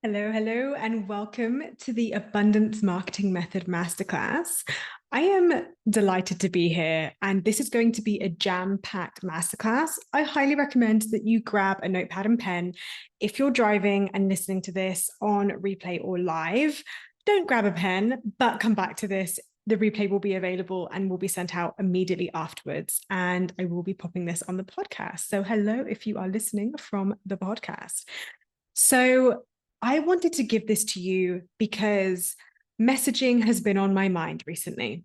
Hello, and welcome to the Abundance Marketing Method Masterclass. I am delighted to be here, and this is going to be a jam-packed masterclass. I highly recommend that you grab a notepad and pen. If you're driving and listening to this on replay or live, don't grab a pen, but come back to this. The replay will be available and will be sent out immediately afterwards, and I will be popping this on the podcast. So hello, if you are listening from the podcast. So I wanted to give this to you because messaging has been on my mind recently.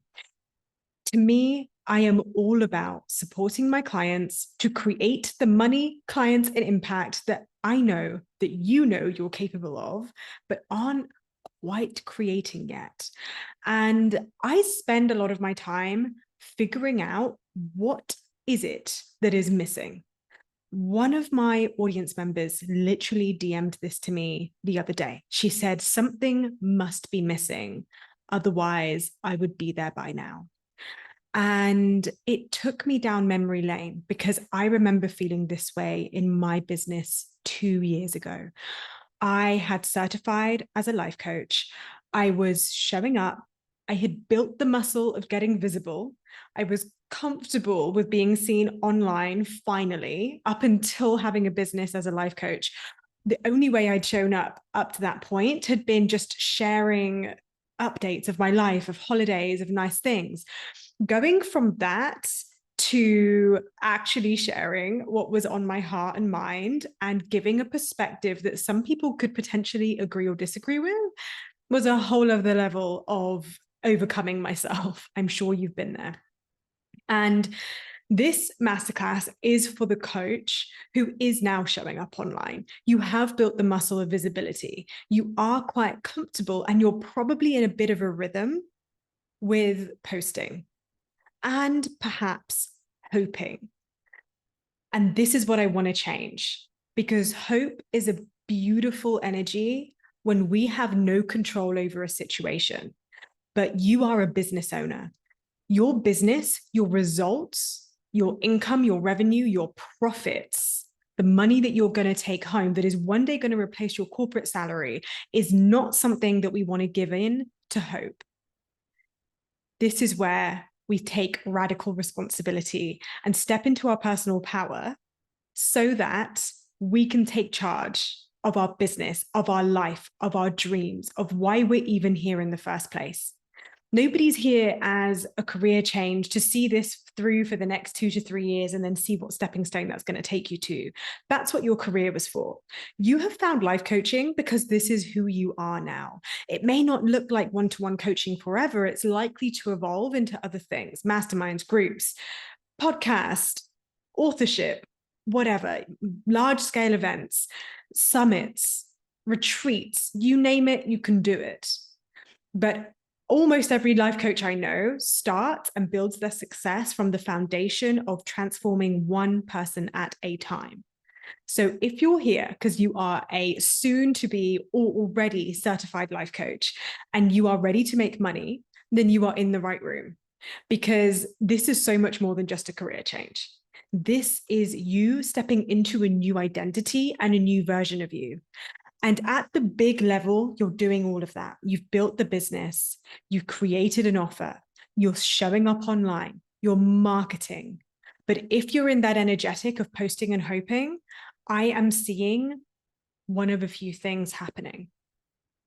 To me, I am all about supporting my clients to create the money, clients, and impact that I know that you know you're capable of, but aren't quite creating yet. And I spend a lot of my time figuring out what is it that is missing. One of my audience members literally DM'd this to me the other day. She said, something must be missing. Otherwise, I would be there by now. And it took me down memory lane because I remember feeling this way in my business 2 years ago. I had certified as a life coach. I was showing up. I had built the muscle of getting visible. I was comfortable with being seen online finally, up until having a business as a life coach. The only way I'd shown up to that point had been just sharing updates of my life, of holidays, of nice things. Going from that to actually sharing what was on my heart and mind and giving a perspective that some people could potentially agree or disagree with was a whole other level of overcoming myself. I'm sure you've been there. And this masterclass is for the coach who is now showing up online. You have built the muscle of visibility. You are quite comfortable and you're probably in a bit of a rhythm with posting and perhaps hoping. And this is what I want to change, because hope is a beautiful energy when we have no control over a situation. But you are a business owner. Your business, your results, your income, your revenue, your profits, the money that you're going to take home that is one day going to replace your corporate salary is not something that we want to give in to hope. This is where we take radical responsibility and step into our personal power so that we can take charge of our business, of our life, of our dreams, of why we're even here in the first place. Nobody's here as a career change to see this through for the next 2 to 3 years and then see what stepping stone that's going to take you to. That's what your career was for. You have found life coaching because this is who you are now. It may not look like one-to-one coaching forever. It's likely to evolve into other things, masterminds, groups, podcast, authorship, whatever, large-scale events, summits, retreats, you name it, you can do it. But almost every life coach I know starts and builds their success from the foundation of transforming one person at a time. So if you're here because you are a soon to be or already certified life coach and you are ready to make money, then you are in the right room, because this is so much more than just a career change. This is you stepping into a new identity and a new version of you. And at the big level, you're doing all of that. You've built the business, you've created an offer, you're showing up online, you're marketing. But if you're in that energetic of posting and hoping, I am seeing one of a few things happening.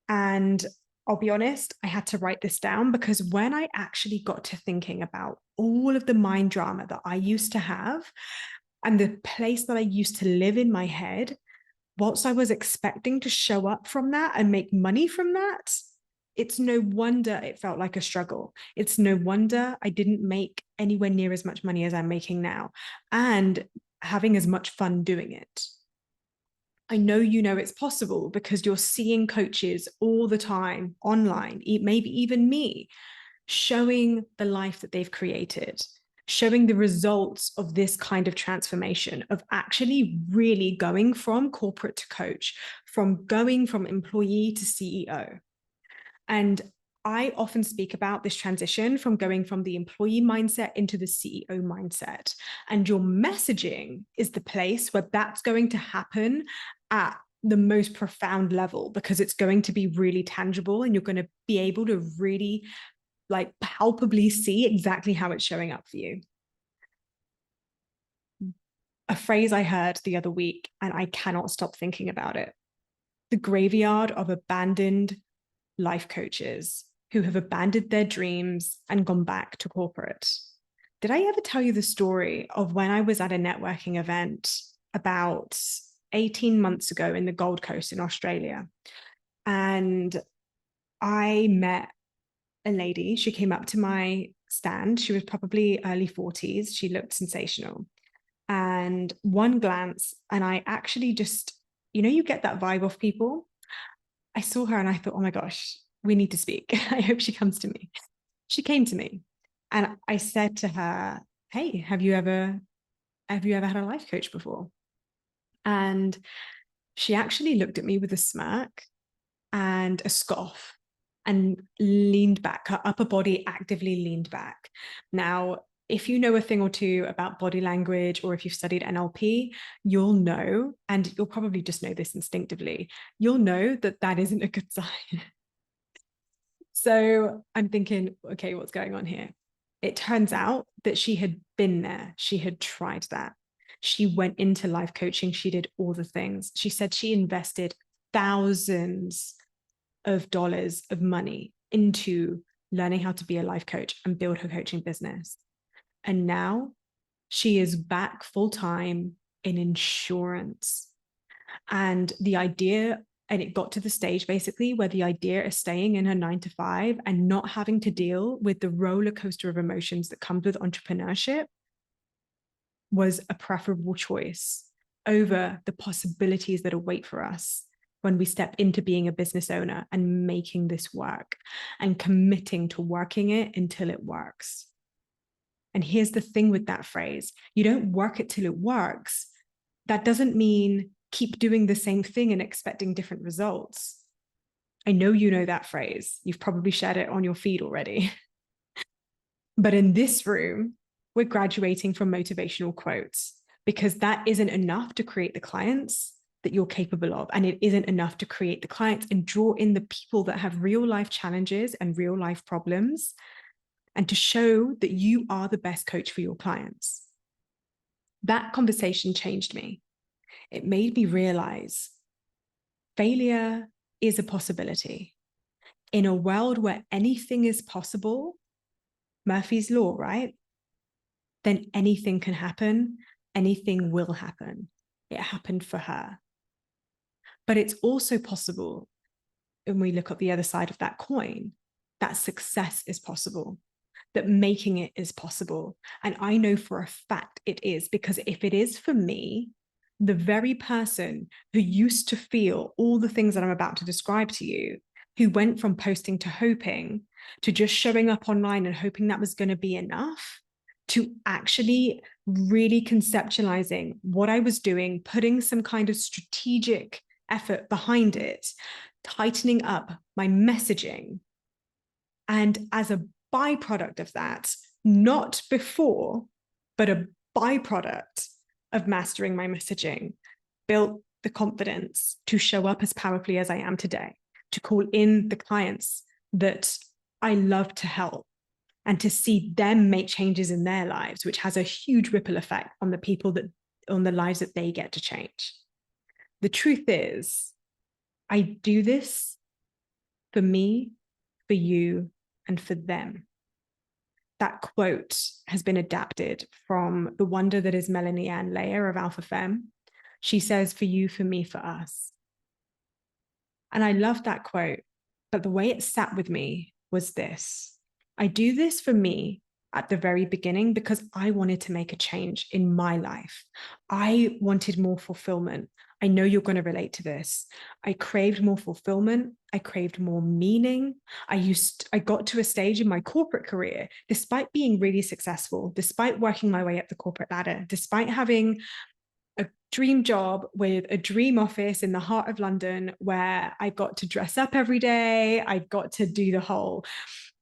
And I'll be honest, I had to write this down because when I actually got to thinking about all of the mind drama that I used to have and the place that I used to live in my head, whilst I was expecting to show up from that and make money from that, it's no wonder it felt like a struggle. It's no wonder I didn't make anywhere near as much money as I'm making now and having as much fun doing it. I know you know it's possible because you're seeing coaches all the time online, maybe even me, showing the life that they've created, showing the results of this kind of transformation, of actually really going from corporate to coach, from going from employee to CEO. And I often speak about this transition from going from the employee mindset into the CEO mindset. And your messaging is the place where that's going to happen at the most profound level, because it's going to be really tangible and you're going to be able to really like palpably see exactly how it's showing up for you. A phrase I heard the other week, and I cannot stop thinking about it: the graveyard of abandoned life coaches who have abandoned their dreams and gone back to corporate. Did I ever tell you the story of when I was at a networking event about 18 months ago in the Gold Coast in Australia? And I met a lady. She came up to my stand. She was probably early 40s. She looked sensational. And one glance, and I actually just, you get that vibe off people. I saw her and I thought, oh my gosh, we need to speak. I hope she comes to me. She came to me and I said to her, hey, have you ever had a life coach before? And she actually looked at me with a smirk and a scoff and leaned back. Her upper body actively leaned back. Now, if you know a thing or two about body language, or if you've studied NLP, you'll know, and you'll probably just know this instinctively, you'll know that that isn't a good sign. So I'm thinking, okay, what's going on here? It turns out that she had been there. She had tried that. She went into life coaching. She did all the things. She said she invested thousands of dollars of money into learning how to be a life coach and build her coaching business. And now she is back full time in insurance. And the idea, and it got to the stage basically where the idea of staying in her 9 to 5 and not having to deal with the roller coaster of emotions that comes with entrepreneurship was a preferable choice over the possibilities that await for us when we step into being a business owner and making this work and committing to working it until it works. And here's the thing with that phrase: you don't work it till it works. That doesn't mean keep doing the same thing and expecting different results. I know you know that phrase. You've probably shared it on your feed already. But in this room, we're graduating from motivational quotes, because that isn't enough to create the clients that you're capable of. And it isn't enough to create the clients and draw in the people that have real life challenges and real life problems, and to show that you are the best coach for your clients. That conversation changed me. It made me realize failure is a possibility. In a world where anything is possible, Murphy's Law, right? Then anything can happen. Anything will happen. It happened for her. But it's also possible, when we look at the other side of that coin, that success is possible, that making it is possible. And I know for a fact it is, because if it is for me, the very person who used to feel all the things that I'm about to describe to you, who went from posting to hoping, to just showing up online and hoping that was going to be enough, to actually really conceptualizing what I was doing, putting some kind of strategic effort behind it, tightening up my messaging. And as a byproduct of that, not before, but a byproduct of mastering my messaging, built the confidence to show up as powerfully as I am today, to call in the clients that I love to help, and to see them make changes in their lives, which has a huge ripple effect on the people that, on the lives that they get to change. The truth is, I do this for me, for you, and for them. That quote has been adapted from the wonder that is Melanie Ann Layer of Alpha Femme. She says, for you, for me, for us. And I love that quote, but the way it sat with me was this: I do this for me at the very beginning because I wanted to make a change in my life. I wanted more fulfillment. I know you're going to relate to this. I craved more fulfillment. I craved more meaning. I got to a stage in my corporate career, despite being really successful, despite working my way up the corporate ladder, despite having a dream job with a dream office in the heart of London, where I got to dress up every day. I got to do the whole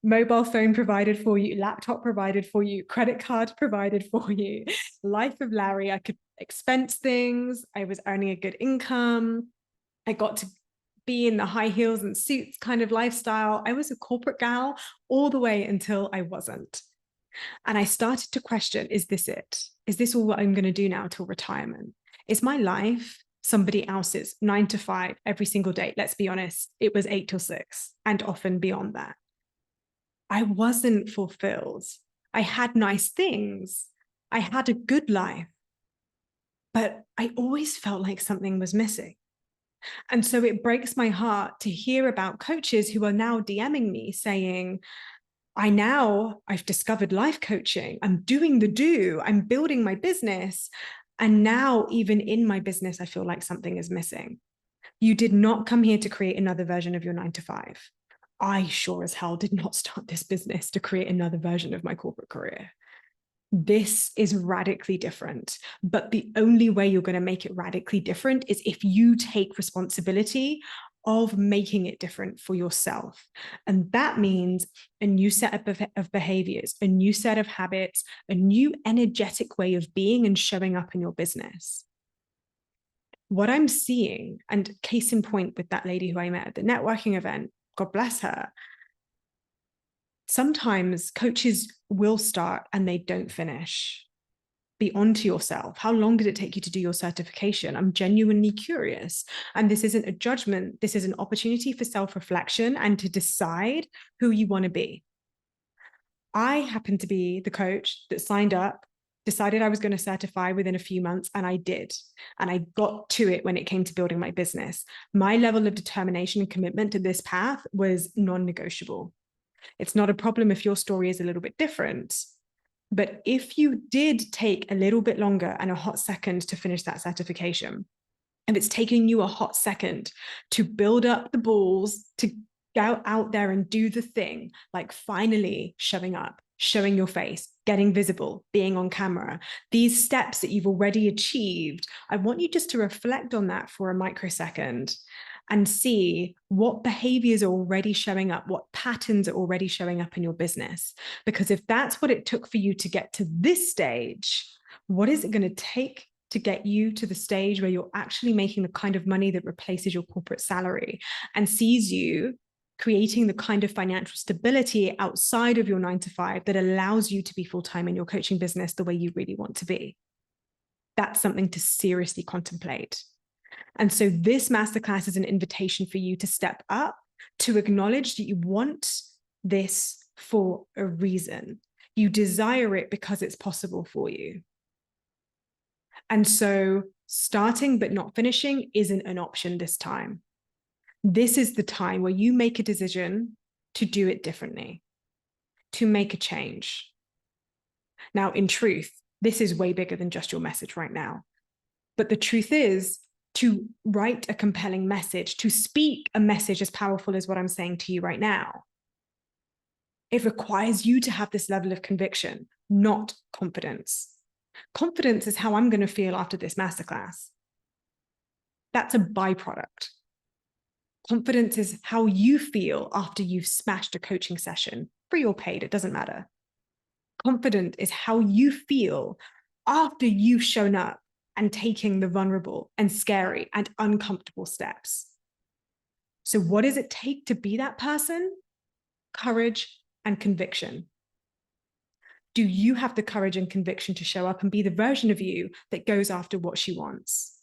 mobile phone provided for you, laptop provided for you, credit card provided for you, life of Larry. I could expense things. I was earning a good income. I got to be in the high heels and suits kind of lifestyle. I was a corporate gal all the way until I wasn't. And I started to question, is this it? Is this all what I'm going to do now till retirement? Is my life somebody else's 9 to 5 every single day? Let's be honest, it was 8 till 6 and often beyond that. I wasn't fulfilled. I had nice things. I had a good life, but I always felt like something was missing. And so it breaks my heart to hear about coaches who are now DMing me saying, I've discovered life coaching. I'm doing the do. I'm building my business. And now, even in my business, I feel like something is missing. You did not come here to create another version of your 9 to 5. I sure as hell did not start this business to create another version of my corporate career. This is radically different. But the only way you're going to make it radically different is if you take responsibility of making it different for yourself. And that means a new set of behaviors, a new set of habits, a new energetic way of being and showing up in your business. What I'm seeing, and case in point with that lady who I met at the networking event, God bless her, sometimes coaches will start and they don't finish. Be onto yourself. How long did it take you to do your certification? I'm genuinely curious. And this isn't a judgment. This is an opportunity for self-reflection and to decide who you want to be. I happen to be the coach that signed up, decided I was going to certify within a few months, and I did. And I got to it when it came to building my business. My level of determination and commitment to this path was non-negotiable. It's not a problem if your story is a little bit different. But if you did take a little bit longer and a hot second to finish that certification, if it's taking you a hot second to build up the balls, to go out there and do the thing, like finally showing up, showing your face, getting visible, being on camera, these steps that you've already achieved, I want you just to reflect on that for a microsecond and see what behaviors are already showing up, what patterns are already showing up in your business. Because if that's what it took for you to get to this stage, what is it going to take to get you to the stage where you're actually making the kind of money that replaces your corporate salary and sees you creating the kind of financial stability outside of your 9 to 5 that allows you to be full-time in your coaching business the way you really want to be? That's something to seriously contemplate. And so this masterclass is an invitation for you to step up, to acknowledge that you want this for a reason. You desire it because it's possible for you. And so starting but not finishing isn't an option this time. This is the time where you make a decision to do it differently, to make a change. Now, in truth, this is way bigger than just your message right now. But the truth is, to write a compelling message, to speak a message as powerful as what I'm saying to you right now, it requires you to have this level of conviction, not confidence. Confidence is how I'm going to feel after this masterclass. That's a byproduct. Confidence is how you feel after you've smashed a coaching session, free or paid, it doesn't matter. Confident is how you feel after you've shown up and taking the vulnerable and scary and uncomfortable steps. So what does it take to be that person? Courage and conviction. Do you have the courage and conviction to show up and be the version of you that goes after what she wants?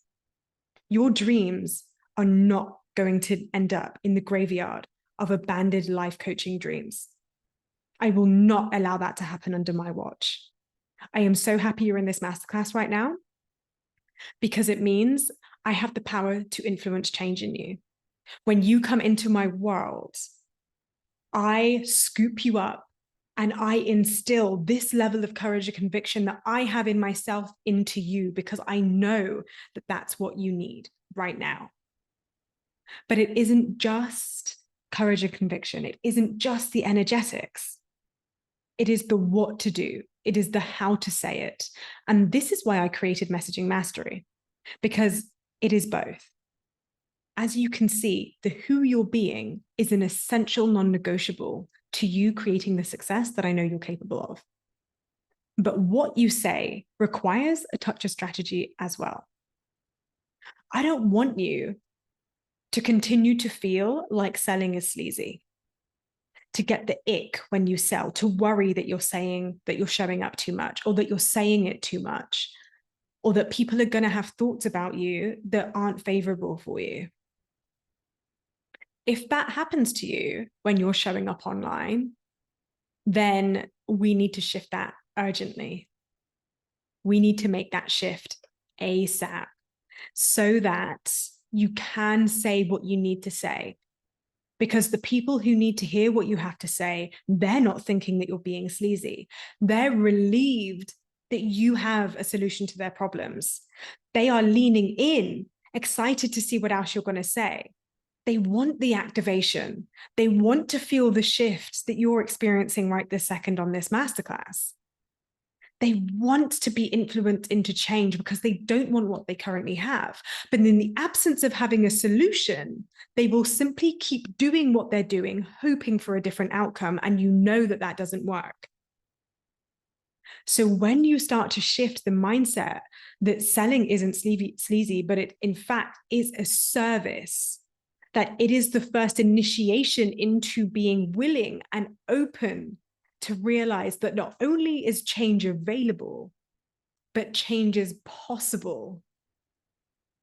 Your dreams are not going to end up in the graveyard of abandoned life coaching dreams. I will not allow that to happen under my watch. I am so happy you're in this masterclass right now because it means I have the power to influence change in you. When you come into my world, I scoop you up and I instill this level of courage and conviction that I have in myself into you because I know that that's what you need right now. But it isn't just courage and conviction. It isn't just the energetics. It is the what to do. It is the how to say it. And this is why I created Messaging Mastery, because it is both. As you can see, the who you're being is an essential non-negotiable to you creating the success that I know you're capable of. But what you say requires a touch of strategy as well. I don't want you to continue to feel like selling is sleazy, to get the ick when you sell, to worry that you're saying that you're showing up too much, or that you're saying it too much, or that people are going to have thoughts about you that aren't favorable for you. If that happens to you when you're showing up online, then we need to shift that urgently. We need to make that shift ASAP so that you can say what you need to say. Because the people who need to hear what you have to say, they're not thinking that you're being sleazy. They're relieved that you have a solution to their problems. They are leaning in, excited to see what else you're going to say. They want the activation. They want to feel the shifts that you're experiencing right this second on this masterclass. They want to be influenced into change because they don't want what they currently have. But in the absence of having a solution, they will simply keep doing what they're doing, hoping for a different outcome. And you know that that doesn't work. So when you start to shift the mindset that selling isn't sleazy, but it in fact is a service, that it is the first initiation into being willing and open to realize that not only is change available, but change is possible,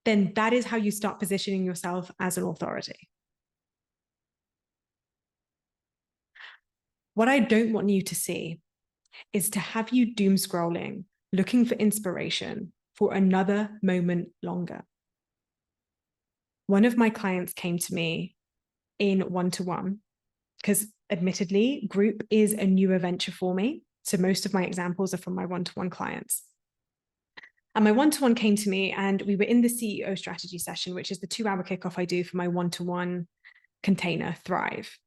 then that is how you start positioning yourself as an authority. What I don't want you to see is to have you doom scrolling, looking for inspiration for another moment longer. One of my clients came to me in one-to-one, because admittedly, group is a newer venture for me. So most of my examples are from my one-to-one clients. And my one-to-one came to me and we were in the CEO strategy session, which is the 2-hour kickoff I do for my one-to-one container, Thrive.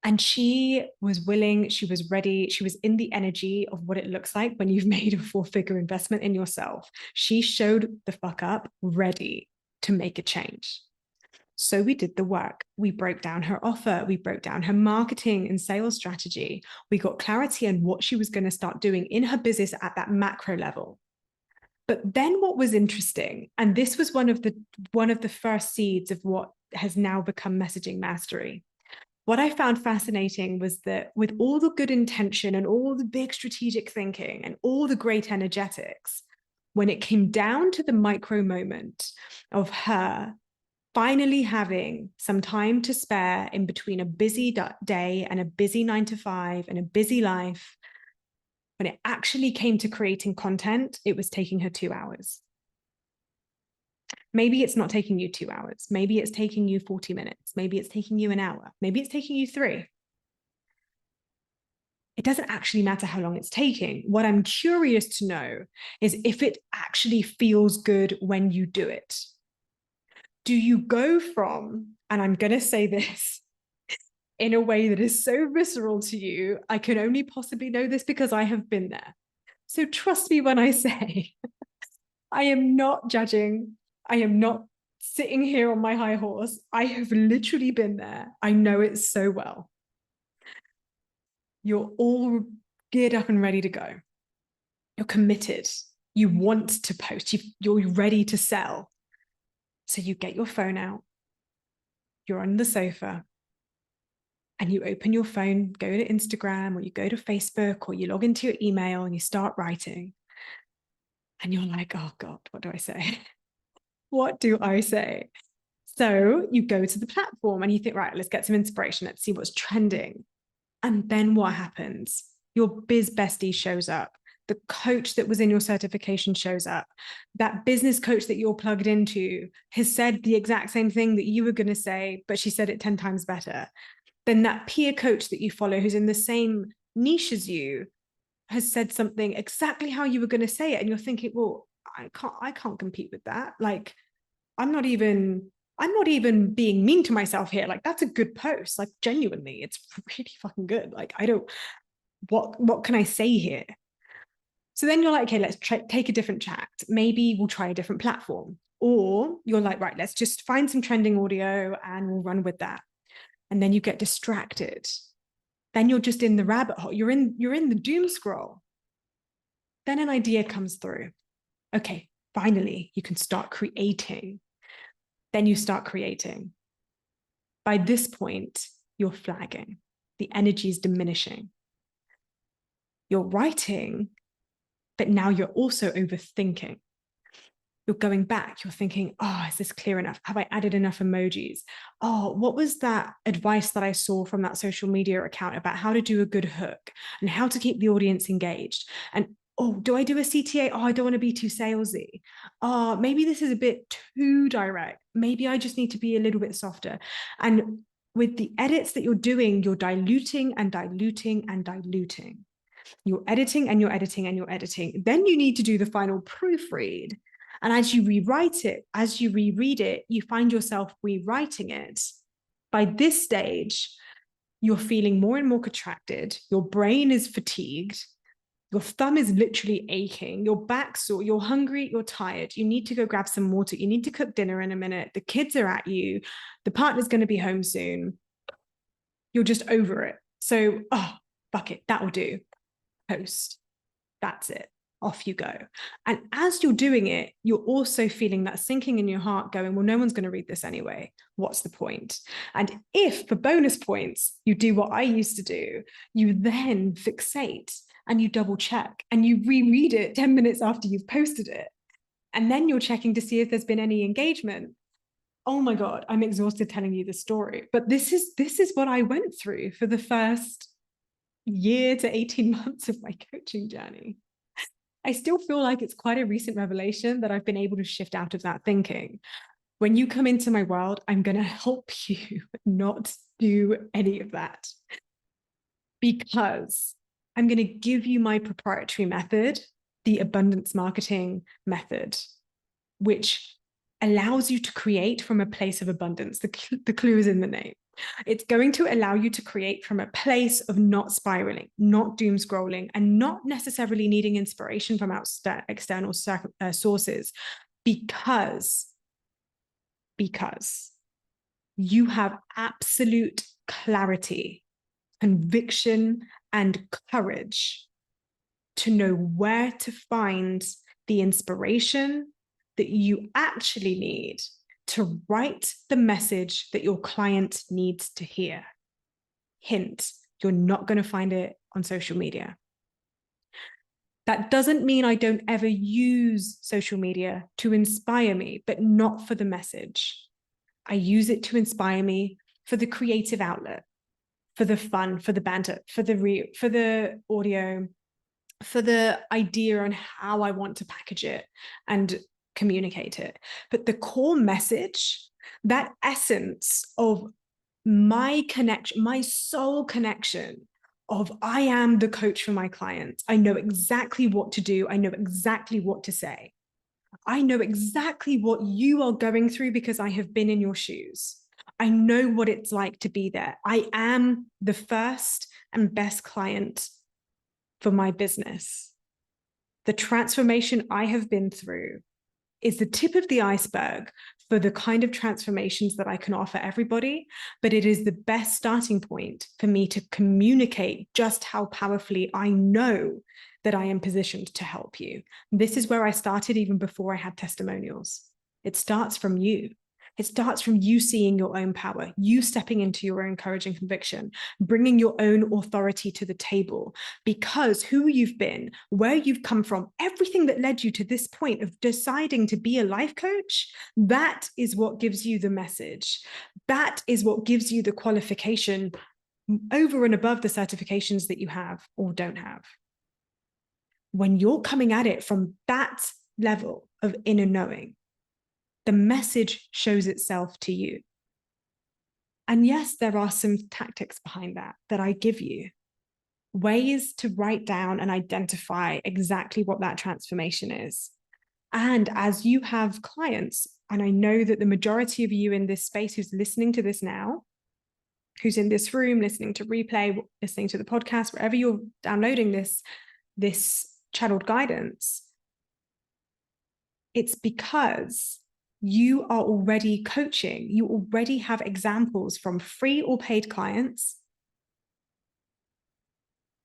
And she was willing, she was ready, she was in the energy of what it looks like when you've made a 4-figure investment in yourself. She showed the fuck up, ready to make a change. So we did the work. We broke down her offer. We broke down her marketing and sales strategy. We got clarity on what she was going to start doing in her business at that macro level. But then what was interesting, and this was one of the first seeds of what has now become Messaging Mastery. What I found fascinating was that with all the good intention and all the big strategic thinking and all the great energetics, when it came down to the micro moment of her finally having some time to spare in between a busy day and a busy 9-to-5 and a busy life, when it actually came to creating content, it was taking her 2 hours. Maybe it's not taking you 2 hours. Maybe it's taking you 40 minutes. Maybe it's taking you an hour. Maybe it's taking you 3. It doesn't actually matter how long it's taking. What I'm curious to know is if it actually feels good when you do it. Do you go from, and I'm going to say this in a way that is so visceral to you, I can only possibly know this because I have been there. So trust me when I say, I am not judging. I am not sitting here on my high horse. I have literally been there. I know it so well. You're all geared up and ready to go. You're committed. You want to post. You're ready to sell. So you get your phone out. You're on the sofa. And you open your phone, go to Instagram, or you go to Facebook, or you log into your email and you start writing. And you're like, oh God, what do I say? What do I say? So you go to the platform and you think, right, let's get some inspiration. Let's see what's trending. And then what happens? Your biz bestie shows up. The coach that was in your certification shows up. That business coach that you're plugged into has said the exact same thing that you were going to say, but she said it 10 times better. Then that peer coach that you follow who's in the same niche as you has said something exactly how you were going to say it. And you're thinking, well, I can't compete with that. Like, I'm not even being mean to myself here. Like, that's a good post. Like, genuinely, it's really fucking good. Like, what can I say here? So then you're like, okay, let's take a different chat. Maybe we'll try a different platform. Or you're like, right, let's just find some trending audio and we'll run with that. And then you get distracted. Then you're just in the rabbit hole. You're in the doom scroll. Then an idea comes through. Okay, finally, you can start creating. Then you start creating. By this point, you're flagging. The energy is diminishing. You're writing, but now you're also overthinking. You're going back, you're thinking, oh, is this clear enough? Have I added enough emojis? Oh, what was that advice that I saw from that social media account about how to do a good hook and how to keep the audience engaged? And oh, do I do a CTA? Oh, I don't want to be too salesy. Oh, maybe this is a bit too direct. Maybe I just need to be a little bit softer. And with the edits that you're doing, you're diluting and diluting and diluting. You're editing and you're editing and you're editing. Then you need to do the final proofread. And as you rewrite it, as you reread it, you find yourself rewriting it. By this stage, you're feeling more and more contracted. Your brain is fatigued. Your thumb is literally aching. Your back's sore. You're hungry. You're tired. You need to go grab some water. You need to cook dinner in a minute. The kids are at you. The partner's going to be home soon. You're just over it. So, oh, fuck it. That will do. Post. That's it. Off you go. And as you're doing it, you're also feeling that sinking in your heart going, well, no one's going to read this anyway. What's the point? And if for bonus points, you do what I used to do, you then fixate and you double check and you reread it 10 minutes after you've posted it. And then you're checking to see if there's been any engagement. Oh my God, I'm exhausted telling you the story. But this is what I went through for the first year to 18 months of my coaching journey. I still feel like it's quite a recent revelation that I've been able to shift out of that thinking. When you come into my world, I'm going to help you not do any of that, because I'm going to give you my proprietary method, the abundance marketing method, which allows you to create from a place of abundance. The clue is in the name. It's going to allow you to create from a place of not spiraling, not doom scrolling, and not necessarily needing inspiration from external sources, because you have absolute clarity, conviction, and courage to know where to find the inspiration that you actually need to write the message that your client needs to hear. Hint, you're not going to find it on social media. That doesn't mean I don't ever use social media to inspire me, but not for the message. I use it to inspire me for the creative outlet, for the fun, for the banter, for the audio, for the idea on how I want to package it and communicate it. But the core message, that essence of my connection, my soul connection of I am the coach for my clients. I know exactly what to do. I know exactly what to say. I know exactly what you are going through because I have been in your shoes. I know what it's like to be there. I am the first and best client for my business. The transformation I have been through is the tip of the iceberg for the kind of transformations that I can offer everybody, but it is the best starting point for me to communicate just how powerfully I know that I am positioned to help you. This is where I started even before I had testimonials. It starts from you. It starts from you seeing your own power, you stepping into your own courage and conviction, bringing your own authority to the table, because who you've been, where you've come from, everything that led you to this point of deciding to be a life coach, that is what gives you the message. That is what gives you the qualification over and above the certifications that you have or don't have. When you're coming at it from that level of inner knowing, the message shows itself to you. And yes, there are some tactics behind that I give you. Ways to write down and identify exactly what that transformation is. And as you have clients, and I know that the majority of you in this space who's listening to this now, who's in this room, listening to replay, listening to the podcast, wherever you're downloading this channeled guidance, it's because you are already coaching. You already have examples from free or paid clients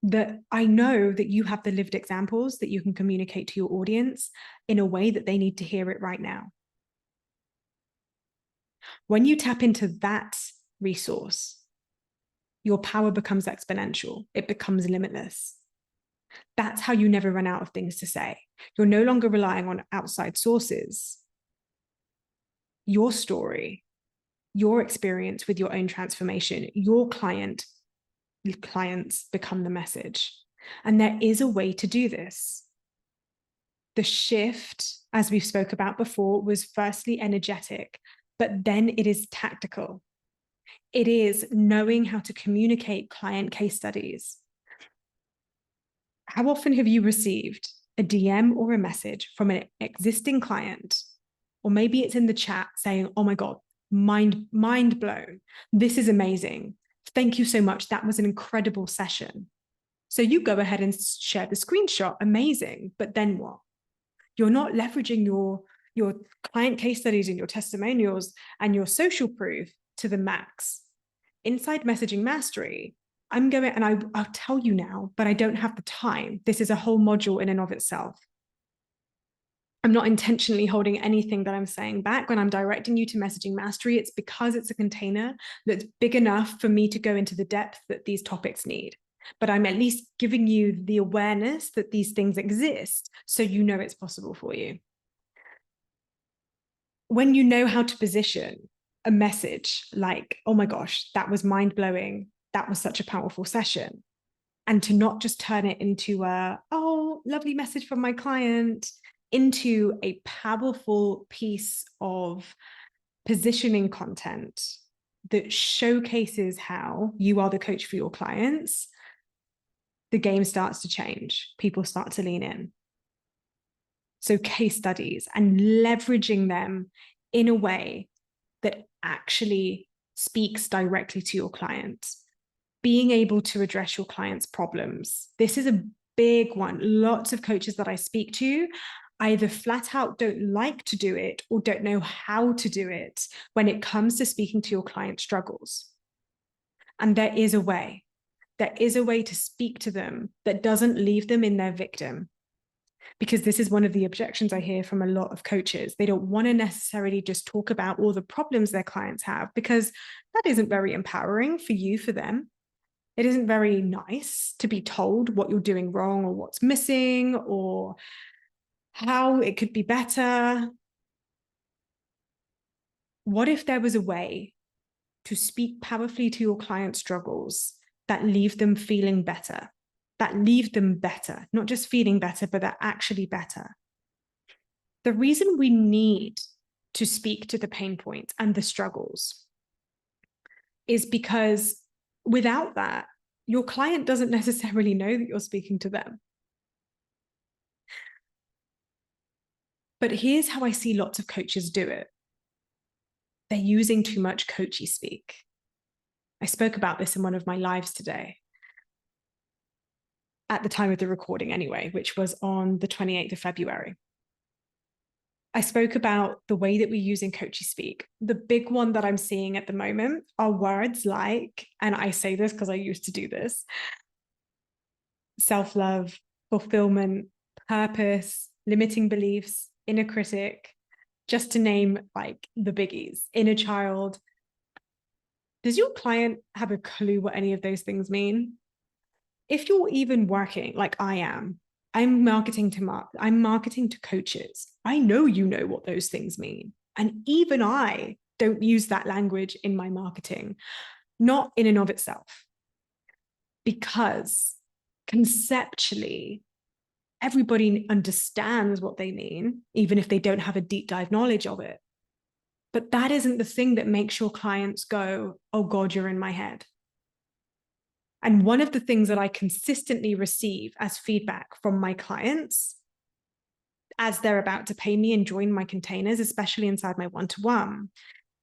that I know that you have the lived examples that you can communicate to your audience in a way that they need to hear it right now. When you tap into that resource, your power becomes exponential. It becomes limitless. That's how you never run out of things to say. You're no longer relying on outside sources. Your story, your experience with your own transformation, your clients become the message. And there is a way to do this. The shift, as we've spoke about before, was firstly energetic, but then it is tactical. It is knowing how to communicate client case studies. How often have you received a DM or a message from an existing client, or maybe it's in the chat saying, oh my God, mind blown. This is amazing. Thank you so much. That was an incredible session. So you go ahead and share the screenshot. Amazing. But then what? You're not leveraging your client case studies and your testimonials and your social proof to the max. Inside Messaging Mastery, I'm going, and I'll tell you now, but I don't have the time. This is a whole module in and of itself. I'm not intentionally holding anything that I'm saying back. When I'm directing you to Messaging Mastery, it's because it's a container that's big enough for me to go into the depth that these topics need. But I'm at least giving you the awareness that these things exist so you know it's possible for you. When you know how to position a message like, oh my gosh, that was mind-blowing, that was such a powerful session, and to not just turn it into a, oh, lovely message from my client, into a powerful piece of positioning content that showcases how you are the coach for your clients, the game starts to change. People start to lean in. So case studies and leveraging them in a way that actually speaks directly to your clients, being able to address your clients' problems. This is a big one. Lots of coaches that I speak to either flat out don't like to do it or don't know how to do it when it comes to speaking to your client struggles. And there is a way. There is a way to speak to them that doesn't leave them in their victim. Because this is one of the objections I hear from a lot of coaches. They don't want to necessarily just talk about all the problems their clients have, because that isn't very empowering for you, for them. It isn't very nice to be told what you're doing wrong or what's missing or how it could be better. What if there was a way to speak powerfully to your client's struggles that leave them feeling better, that leave them better, not just feeling better, but they're actually better? The reason we need to speak to the pain points and the struggles is because without that, your client doesn't necessarily know that you're speaking to them. But here's how I see lots of coaches do it. They're using too much coachy speak. I spoke about this in one of my lives today, at the time of the recording anyway, which was on the 28th of February. I spoke about the way that we're using coachy speak. The big one that I'm seeing at the moment are words like, and I say this because I used to do this, self-love, fulfillment, purpose, limiting beliefs, inner critic, just to name like the biggies, inner child. Does your client have a clue what any of those things mean? If you're even working like I am, I'm marketing to coaches. I know you know what those things mean. And even I don't use that language in my marketing, not in and of itself. Because conceptually, everybody understands what they mean, even if they don't have a deep dive knowledge of it. But that isn't the thing that makes your clients go, oh God, you're in my head. And one of the things that I consistently receive as feedback from my clients as they're about to pay me and join my containers, especially inside my one-to-one,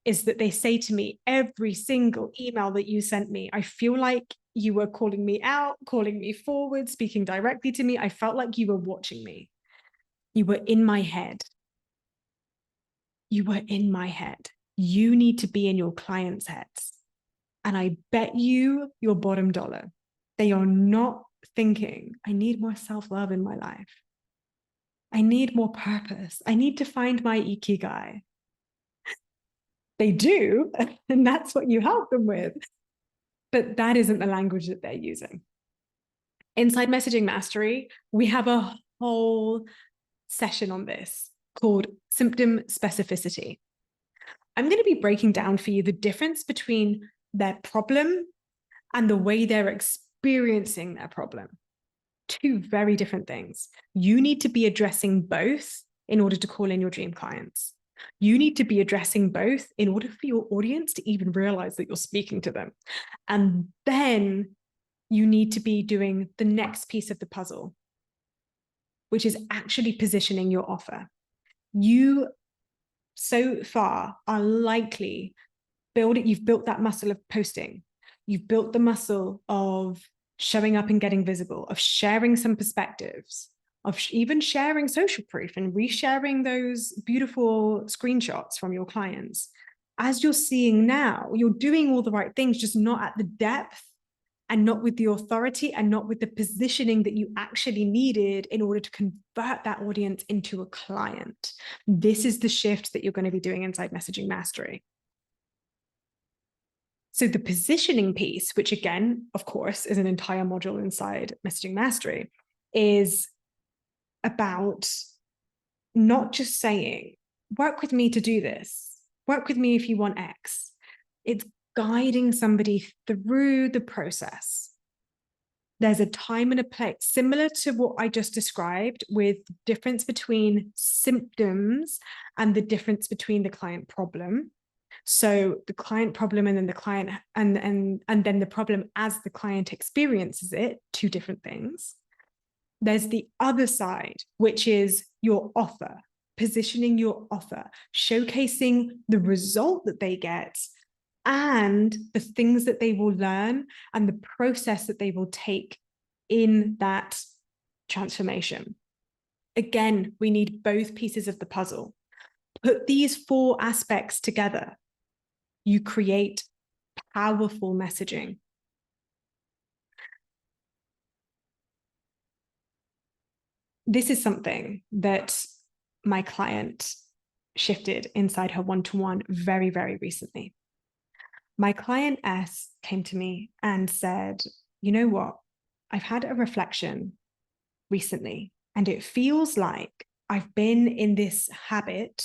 is that they say to me, every single email that you sent me, I feel like you were calling me out, calling me forward, speaking directly to me. I felt like you were watching me. You were in my head. You were in my head. You need to be in your clients' heads. And I bet you your bottom dollar, they are not thinking, I need more self-love in my life. I need more purpose. I need to find my ikigai. They do, and that's what you help them with. But that isn't the language that they're using. Inside Messaging Mastery, we have a whole session on this called symptom specificity. I'm going to be breaking down for you the difference between their problem and the way they're experiencing their problem. Two very different things. You need to be addressing both in order to call in your dream clients. You need to be addressing both in order for your audience to even realize that you're speaking to them. And then you need to be doing the next piece of the puzzle, which is actually positioning your offer. You so far are likely you've built that muscle of posting. You've built the muscle of showing up and getting visible, of sharing some perspectives, of even sharing social proof and resharing those beautiful screenshots from your clients. As you're seeing now, you're doing all the right things, just not at the depth and not with the authority and not with the positioning that you actually needed in order to convert that audience into a client. This is the shift that you're going to be doing inside Messaging Mastery. So the positioning piece, which again, of course, is an entire module inside Messaging Mastery, is about not just saying, work with me to do this, work with me if you want X. It's guiding somebody through the process. There's a time and a place, similar to what I just described, with the difference between symptoms and the difference between the client problem. So the client problem and then the client and then the problem as the client experiences it, two different things. There's the other side, which is your offer, positioning your offer, showcasing the result that they get and the things that they will learn and the process that they will take in that transformation. Again, we need both pieces of the puzzle. Put these four aspects together. You create powerful messaging. This is something that my client shifted inside her one-to-one very, very recently. My client S came to me and said, you know what? I've had a reflection recently, and it feels like I've been in this habit.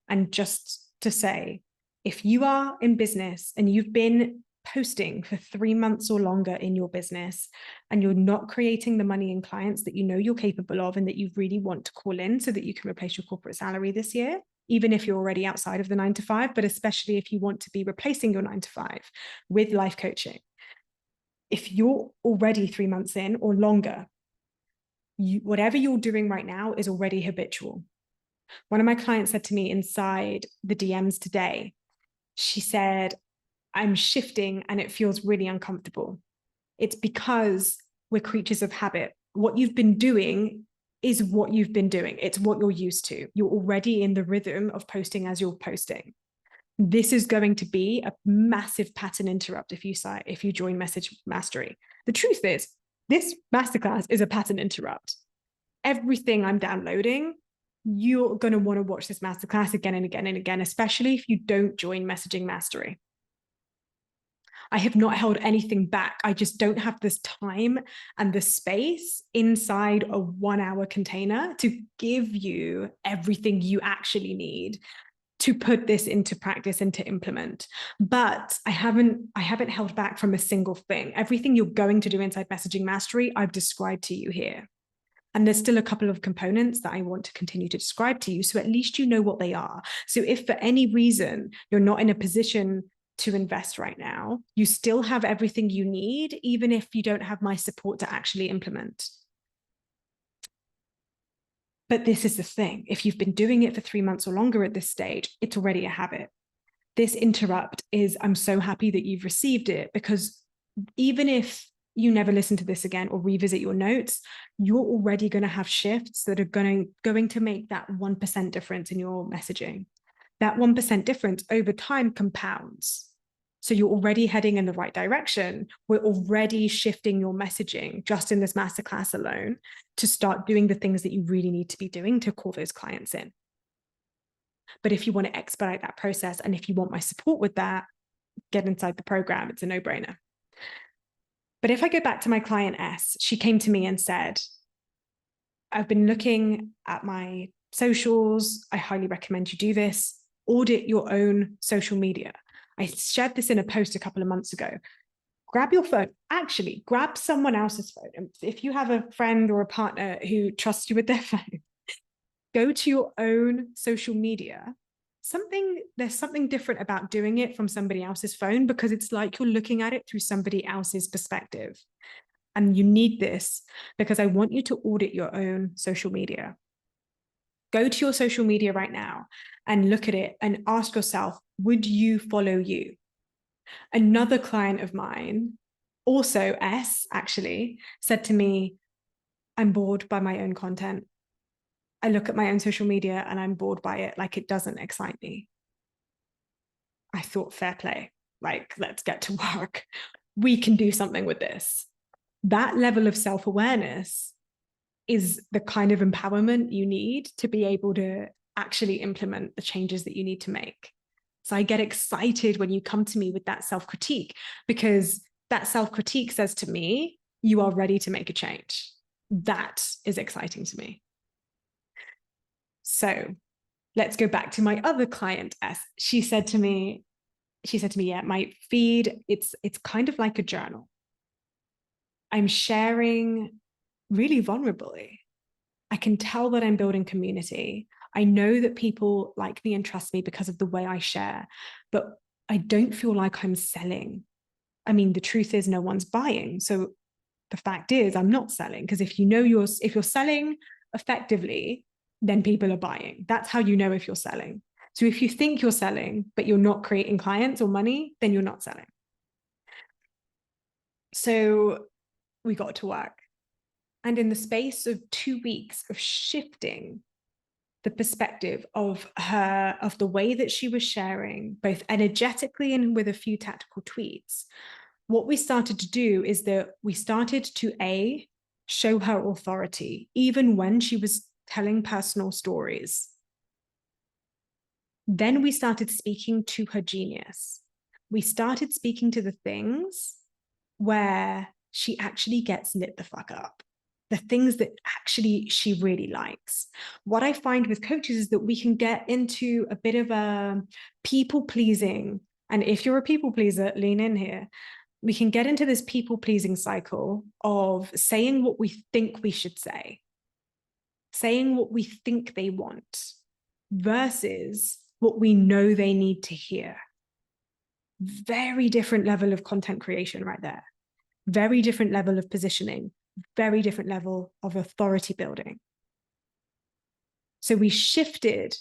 And just to say, if you are in business and you've been posting for 3 months or longer in your business and you're not creating the money and clients that you know you're capable of and that you really want to call in so that you can replace your corporate salary this year, even if you're already outside of the 9-to-5, but especially if you want to be replacing your 9-to-5 with life coaching. If you're already 3 months in or longer, whatever you're doing right now is already habitual. One of my clients said to me inside the DMs today, she said, I'm shifting and it feels really uncomfortable. It's because we're creatures of habit. What you've been doing is what you've been doing. It's what you're used to. You're already in the rhythm of posting as you're posting. This is going to be a massive pattern interrupt if you join Message Mastery. The truth is, this masterclass is a pattern interrupt. Everything I'm downloading, you're going to want to watch this masterclass again and again and again, especially if you don't join Messaging Mastery. I have not held anything back. I just don't have this time and the space inside a 1-hour container to give you everything you actually need to put this into practice and to implement. But I haven't held back from a single thing. Everything you're going to do inside Messaging Mastery, I've described to you here. And there's still a couple of components that I want to continue to describe to you, so at least you know what they are. So if for any reason you're not in a position to invest right now, you still have everything you need, even if you don't have my support to actually implement. But this is the thing. If you've been doing it for 3 months or longer at this stage, it's already a habit. This interrupt is, I'm so happy that you've received it, because even if you never listen to this again or revisit your notes, you're already going to have shifts that are going to make that 1% difference in your messaging. That 1% difference over time compounds. So you're already heading in the right direction. We're already shifting your messaging just in this masterclass alone to start doing the things that you really need to be doing to call those clients in. But if you want to expedite that process, and if you want my support with that, get inside the program. It's a no-brainer. But if I go back to my client S, she came to me and said, I've been looking at my socials. I highly recommend you do this. Audit your own social media. I shared this in a post a couple of months ago. Grab your phone. Actually, grab someone else's phone. If you have a friend or a partner who trusts you with their phone, go to your own social media. There's something different about doing it from somebody else's phone, because it's like you're looking at it through somebody else's perspective. And you need this because I want you to audit your own social media. Go to your social media right now and look at it and ask yourself, would you follow you? Another client of mine, also S actually, said to me, I'm bored by my own content. I look at my own social media and I'm bored by it. Like, it doesn't excite me. I thought, fair play. Like, let's get to work. We can do something with this. That level of self-awareness is the kind of empowerment you need to be able to actually implement the changes that you need to make. So I get excited when you come to me with that self-critique, because that self-critique says to me, you are ready to make a change. That is exciting to me. So let's go back to my other client, S. She said to me, yeah, my feed, it's kind of like a journal. I'm sharing really vulnerably. I can tell that I'm building community. I know that people like me and trust me because of the way I share, but I don't feel like I'm selling. I mean, the truth is no one's buying. So the fact is I'm not selling, because if you're selling effectively, then people are buying. That's how you know if you're selling. So if you think you're selling, but you're not creating clients or money, then you're not selling. So we got to work. And in the space of 2 weeks of shifting the perspective of the way that she was sharing, both energetically and with a few tactical tweets, what we started to do is that we started to show her authority, even when she was telling personal stories. Then we started speaking to her genius. We started speaking to the things where she actually gets lit the fuck up, the things that actually she really likes. What I find with coaches is that we can get into a bit of a people pleasing. And if you're a people pleaser, lean in here. We can get into this people pleasing cycle of saying what we think we should say, saying what we think they want versus what we know they need to hear. Very different level of content creation right there. Very different level of positioning, very different level of authority building. So we shifted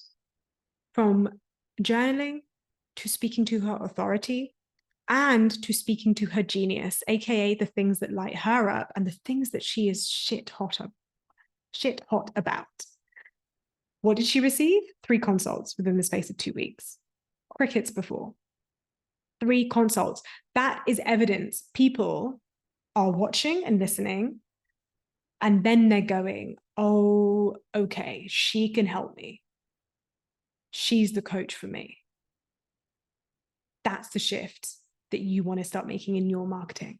from journaling to speaking to her authority and to speaking to her genius, aka the things that light her up and the things that she is shit hot about. What did she receive? 3 consults within the space of 2 weeks. Crickets before. 3 consults. That is evidence. People are watching and listening, and then they're going, oh, okay, she can help me. She's the coach for me. That's the shift that you want to start making in your marketing.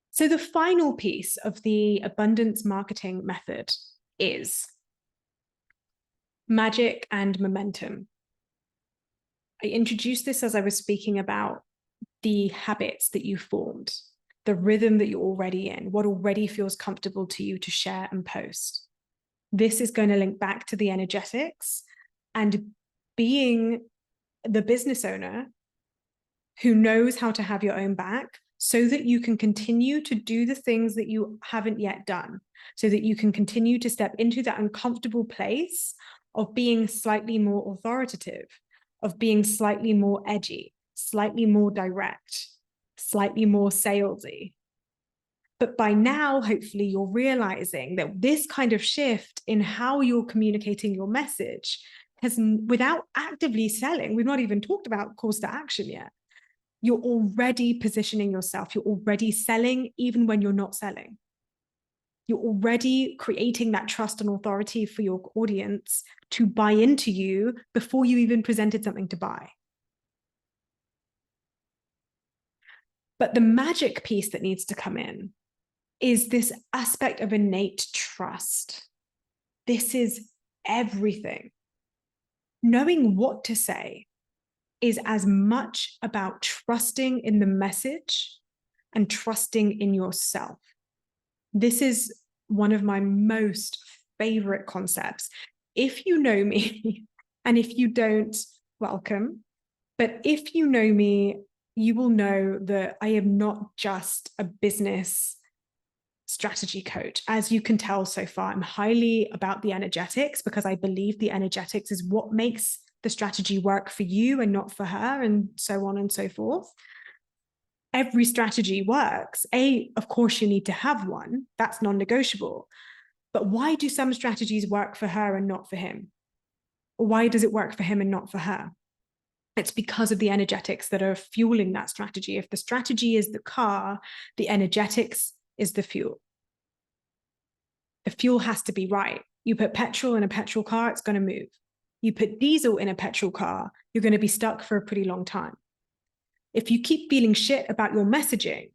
So the final piece of the abundance marketing method is magic and momentum. I introduced this as I was speaking about the habits that you formed, the rhythm that you're already in, what already feels comfortable to you to share and post. This is going to link back to the energetics and being the business owner who knows how to have your own back so that you can continue to do the things that you haven't yet done, so that you can continue to step into that uncomfortable place of being slightly more authoritative, of being slightly more edgy, slightly more direct, slightly more salesy. But by now, hopefully, you're realizing that this kind of shift in how you're communicating your message has, without actively selling, we've not even talked about calls to action yet. You're already positioning yourself. You're already selling even when you're not selling. You're already creating that trust and authority for your audience to buy into you before you even presented something to buy. But the magic piece that needs to come in is this aspect of innate trust. This is everything. Knowing what to say is as much about trusting in the message and trusting in yourself. This is one of my most favorite concepts. If you know me, and if you don't, welcome. But if you know me, you will know that I am not just a business strategy coach. As you can tell so far, I'm highly about the energetics because I believe the energetics is what makes the strategy work for you and not for her, and so on and so forth. Every strategy works. Of course, you need to have one. That's non-negotiable. But why do some strategies work for her and not for him? Or why does it work for him and not for her? It's because of the energetics that are fueling that strategy. If the strategy is the car, the energetics is the fuel. The fuel has to be right. You put petrol in a petrol car, it's going to move. You put diesel in a petrol car, you're going to be stuck for a pretty long time. If you keep feeling shit about your messaging,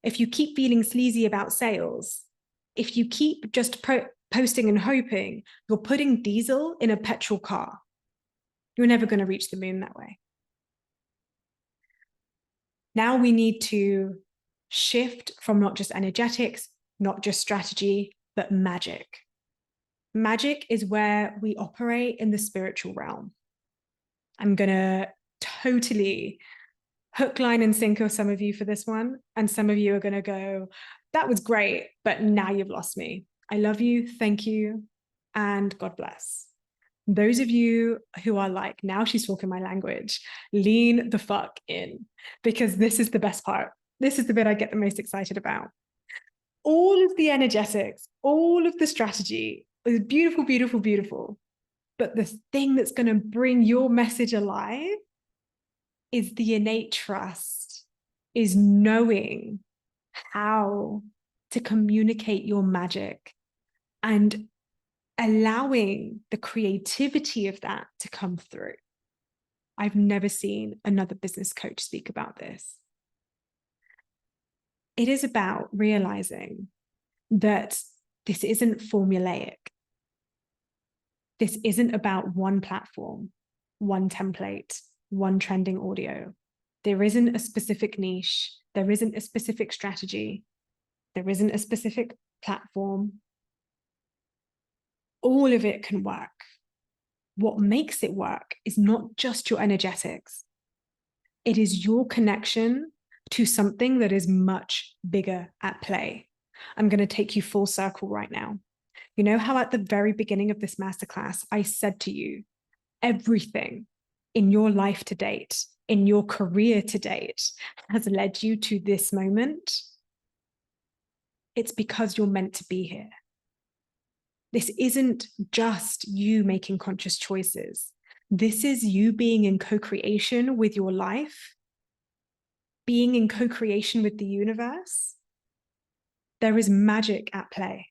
if you keep feeling sleazy about sales, if you keep just posting and hoping, you're putting diesel in a petrol car. You're never going to reach the moon that way. Now we need to shift from not just energetics, not just strategy, but magic. Magic is where we operate in the spiritual realm. I'm going to totally hook, line, and sinker some of you for this one. And some of you are going to go, that was great, but now you've lost me. I love you. Thank you. And God bless. Those of you who are like, now she's talking my language, lean the fuck in, because this is the best part. This is the bit I get the most excited about. All of the energetics, all of the strategy is beautiful, beautiful, beautiful. But the thing that's going to bring your message alive is the innate trust, is knowing how to communicate your magic and allowing the creativity of that to come through. I've never seen another business coach speak about this. It is about realizing that this isn't formulaic. This isn't about one platform, one template, one trending audio. There isn't a specific niche. There isn't a specific strategy. There isn't a specific platform. All of it can work. What makes it work is not just your energetics. It is your connection to something that is much bigger at play. I'm going to take you full circle right now. You know how at the very beginning of this masterclass, I said to you, everything in your life to date, in your career to date, has led you to this moment? It's because you're meant to be here. This isn't just you making conscious choices. This is you being in co-creation with your life, being in co-creation with the universe. There is magic at play.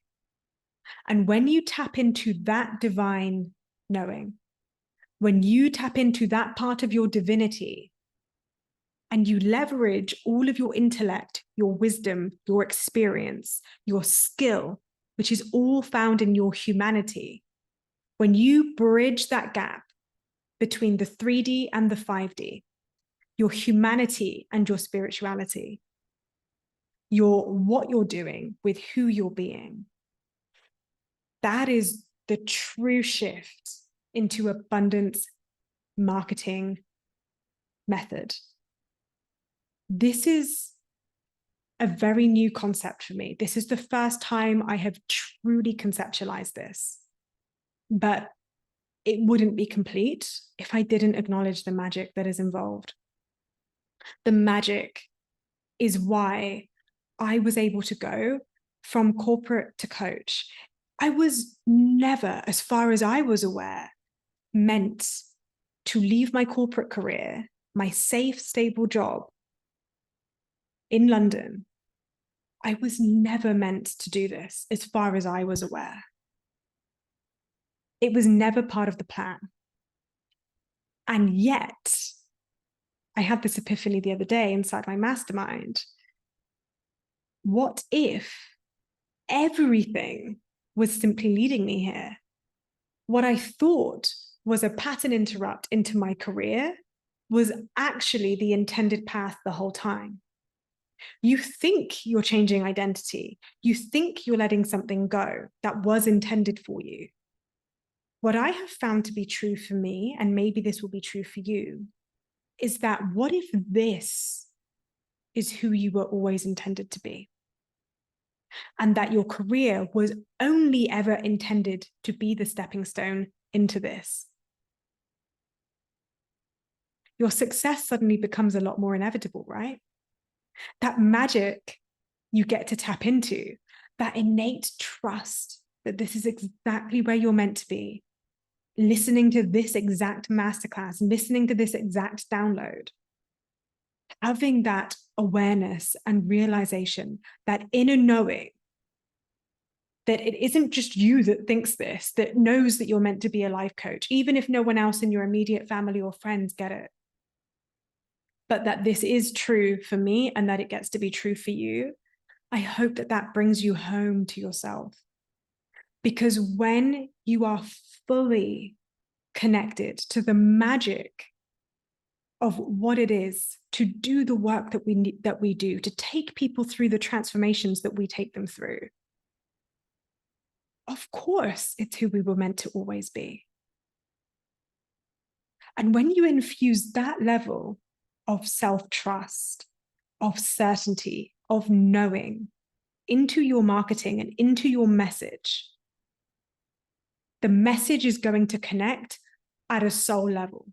And when you tap into that divine knowing, when you tap into that part of your divinity, and you leverage all of your intellect, your wisdom, your experience, your skill, which is all found in your humanity, when you bridge that gap between the 3D and the 5D, your humanity and your spirituality, what you're doing with who you're being, that is the true shift into abundance marketing method. This is a very new concept for me. This is the first time I have truly conceptualized this, but it wouldn't be complete if I didn't acknowledge the magic that is involved. The magic is why I was able to go from corporate to coach. I was never, as far as I was aware, meant to leave my corporate career, my safe, stable job in London. I was never meant to do this, as far as I was aware. It was never part of the plan. And yet, I had this epiphany the other day inside my mastermind. What if everything was simply leading me here? What I thought was a pattern interrupt into my career was actually the intended path the whole time. You think you're changing identity. You think you're letting something go that was intended for you. What I have found to be true for me, and maybe this will be true for you, is that what if this is who you were always intended to be? And that your career was only ever intended to be the stepping stone into this. Your success suddenly becomes a lot more inevitable, right? That magic you get to tap into, that innate trust that this is exactly where you're meant to be, listening to this exact masterclass, listening to this exact download, having that awareness and realization, that inner knowing that it isn't just you that thinks this, that knows that you're meant to be a life coach, even if no one else in your immediate family or friends get it. But that this is true for me and that it gets to be true for you. I hope that that brings you home to yourself. Because when you are fully connected to the magic of what it is to do the work that we do, to take people through the transformations that we take them through, of course, it's who we were meant to always be. And when you infuse that level of self-trust, of certainty, of knowing into your marketing and into your message, the message is going to connect at a soul level.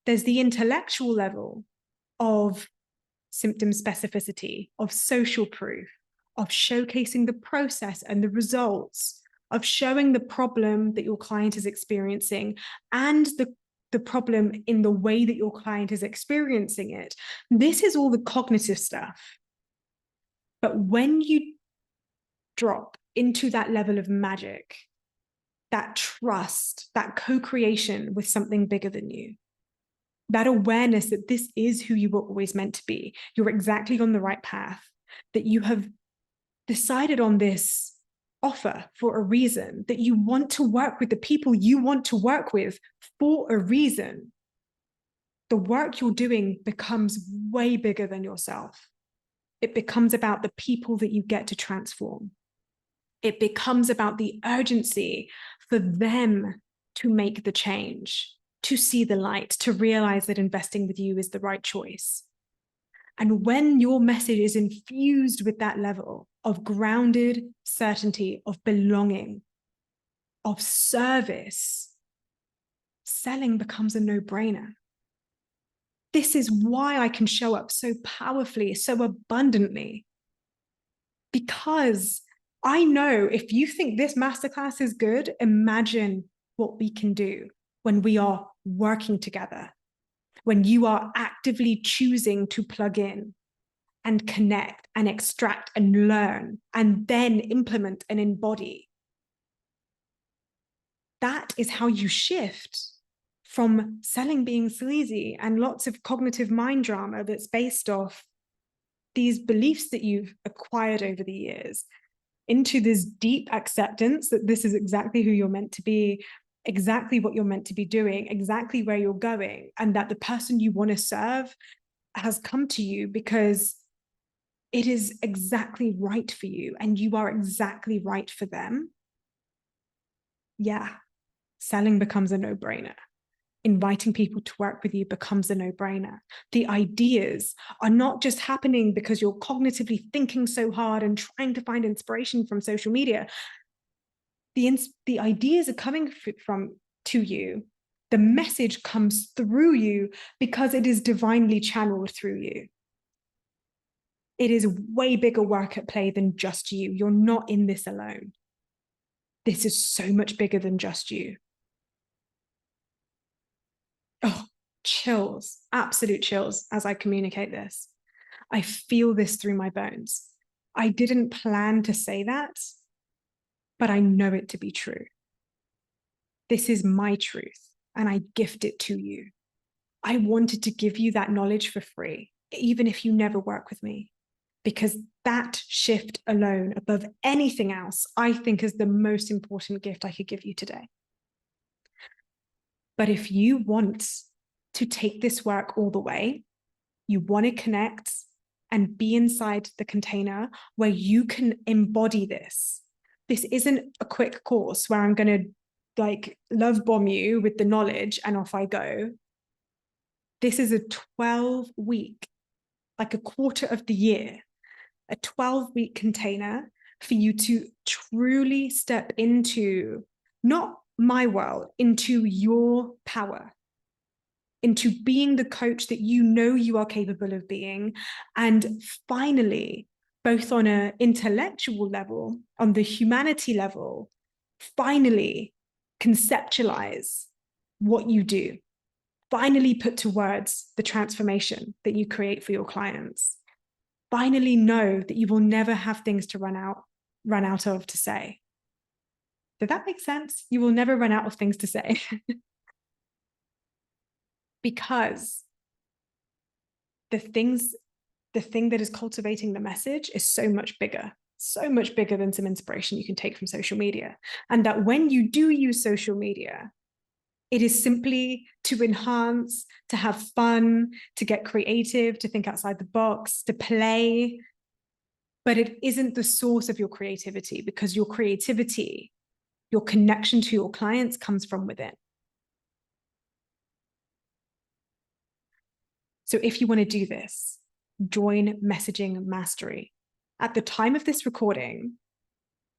There's the intellectual level of symptom specificity, of social proof, of showcasing the process and the results, of showing the problem that your client is experiencing and the problem in the way that your client is experiencing it. This is all the cognitive stuff. But when you drop into that level of magic, that trust, that co-creation with something bigger than you, that awareness that this is who you were always meant to be, you're exactly on the right path, that you have decided on this offer for a reason, that you want to work with the people you want to work with for a reason, the work you're doing becomes way bigger than yourself. It becomes about the people that you get to transform. It becomes about the urgency for them to make the change, to see the light, to realize that investing with you is the right choice. And when your message is infused with that level of grounded certainty, of belonging, of service, selling becomes a no-brainer. This is why I can show up so powerfully, so abundantly, because I know if you think this masterclass is good, imagine what we can do when we are working together, when you are actively choosing to plug in and connect and extract and learn and then implement and embody. That is how you shift from selling being sleazy and lots of cognitive mind drama that's based off these beliefs that you've acquired over the years into this deep acceptance that this is exactly who you're meant to be, exactly what you're meant to be doing, exactly where you're going, and that the person you want to serve has come to you because it is exactly right for you and you are exactly right for them. Yeah, selling becomes a no-brainer. Inviting people to work with you becomes a no-brainer. The ideas are not just happening because you're cognitively thinking so hard and trying to find inspiration from social media. The ideas are coming to you. The message comes through you because it is divinely channeled through you. It is way bigger work at play than just you. You're not in this alone. This is so much bigger than just you. Oh, chills, absolute chills as I communicate this. I feel this through my bones. I didn't plan to say that, but I know it to be true. This is my truth, and I gift it to you. I wanted to give you that knowledge for free, even if you never work with me, because that shift alone, above anything else, I think is the most important gift I could give you today. But if you want to take this work all the way, you want to connect and be inside the container where you can embody this. This isn't a quick course where I'm going to like love bomb you with the knowledge and off I go. This is a 12-week, like a quarter of the year, a 12-week container for you to truly step into, not my world, into your power, into being the coach that you know you are capable of being. And finally, both on an intellectual level, on the humanity level, finally conceptualize what you do. Finally put to words the transformation that you create for your clients. Finally know that you will never have things to run out of to say. Did that make sense? You will never run out of things to say. Because the thing that is cultivating the message is so much bigger than some inspiration you can take from social media. And that when you do use social media, it is simply to enhance, to have fun, to get creative, to think outside the box, to play. But it isn't the source of your creativity, because your creativity, your connection to your clients comes from within. So if you want to do this, join Messaging Mastery. At the time of this recording,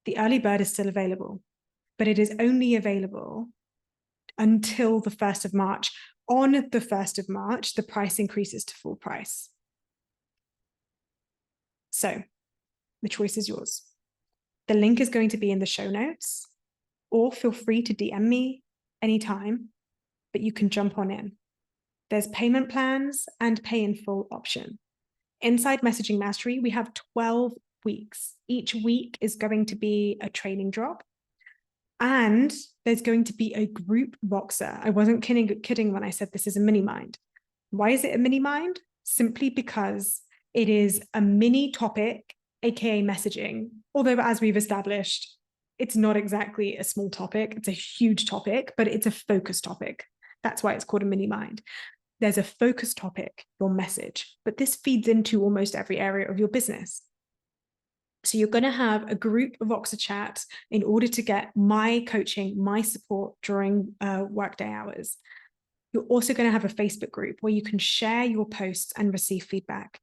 the early bird is still available, but it is only available until the 1st of March. On the 1st of March, the price increases to full price. So the choice is yours. The link is going to be in the show notes, or feel free to DM me anytime, but you can jump on in. There's payment plans and pay in full option. Inside Messaging Mastery, we have 12 weeks. Each week is going to be a training drop. And there's going to be a group Voxer. I wasn't kidding when I said this is a mini mind. Why is it a mini mind? Simply because it is a mini topic, aka messaging. Although, as we've established, it's not exactly a small topic. It's a huge topic, but it's a focused topic. That's why it's called a mini mind. There's a focused topic, your message, but this feeds into almost every area of your business. So you're going to have a group Voxer chat in order to get my coaching, my support during workday hours. You're also going to have a Facebook group where you can share your posts and receive feedback.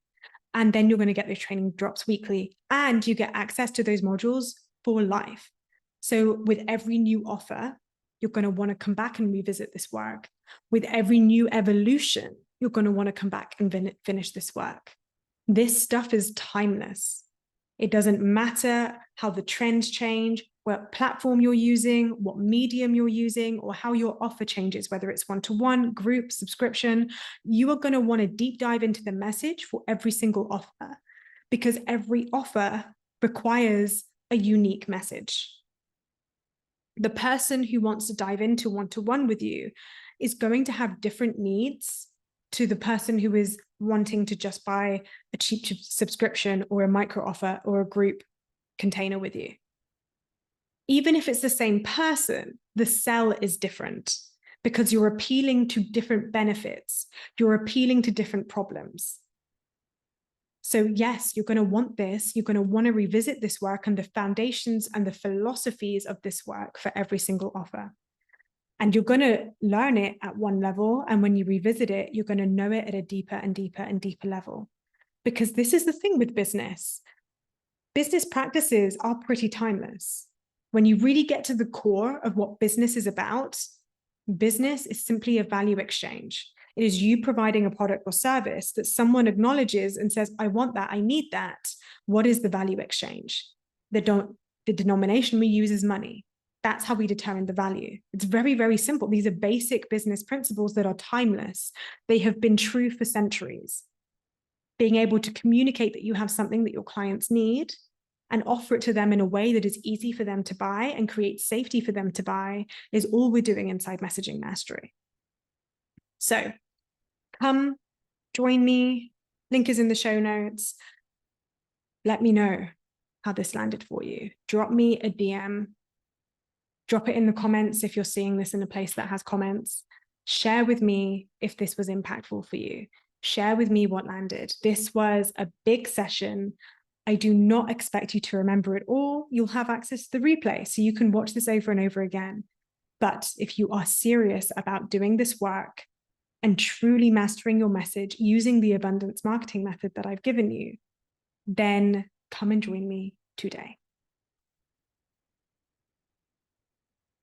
And then you're going to get those training drops weekly, and you get access to those modules for life. So with every new offer, you're going to want to come back and revisit this work. With every new evolution, you're going to want to come back and finish this work. This stuff is timeless. It doesn't matter how the trends change, what platform you're using, what medium you're using, or how your offer changes, whether it's one-to-one, group, subscription. You are going to want to deep dive into the message for every single offer, because every offer requires a unique message. The person who wants to dive into one-to-one with you is going to have different needs to the person who is wanting to just buy a cheap subscription or a micro offer or a group container with you. Even if it's the same person, the sell is different because you're appealing to different benefits. You're appealing to different problems. So yes, you're going to want this. You're going to want to revisit this work and the foundations and the philosophies of this work for every single offer. And you're going to learn it at one level. And when you revisit it, you're going to know it at a deeper and deeper and deeper level. Because this is the thing with business. Business practices are pretty timeless. When you really get to the core of what business is about, business is simply a value exchange. It is you providing a product or service that someone acknowledges and says, I want that, I need that. What is the value exchange? The denomination we use is money. That's how we determine the value. It's very, very simple. These are basic business principles that are timeless. They have been true for centuries. Being able to communicate that you have something that your clients need and offer it to them in a way that is easy for them to buy and create safety for them to buy is all we're doing inside Messaging Mastery. So come join me. Link is in the show notes. Let me know how this landed for you. Drop me a DM. Drop it in the comments if you're seeing this in a place that has comments. Share with me if this was impactful for you. Share with me what landed. This was a big session. I do not expect you to remember it all. You'll have access to the replay, so you can watch this over and over again. But if you are serious about doing this work and truly mastering your message using the abundance marketing method that I've given you, then come and join me today.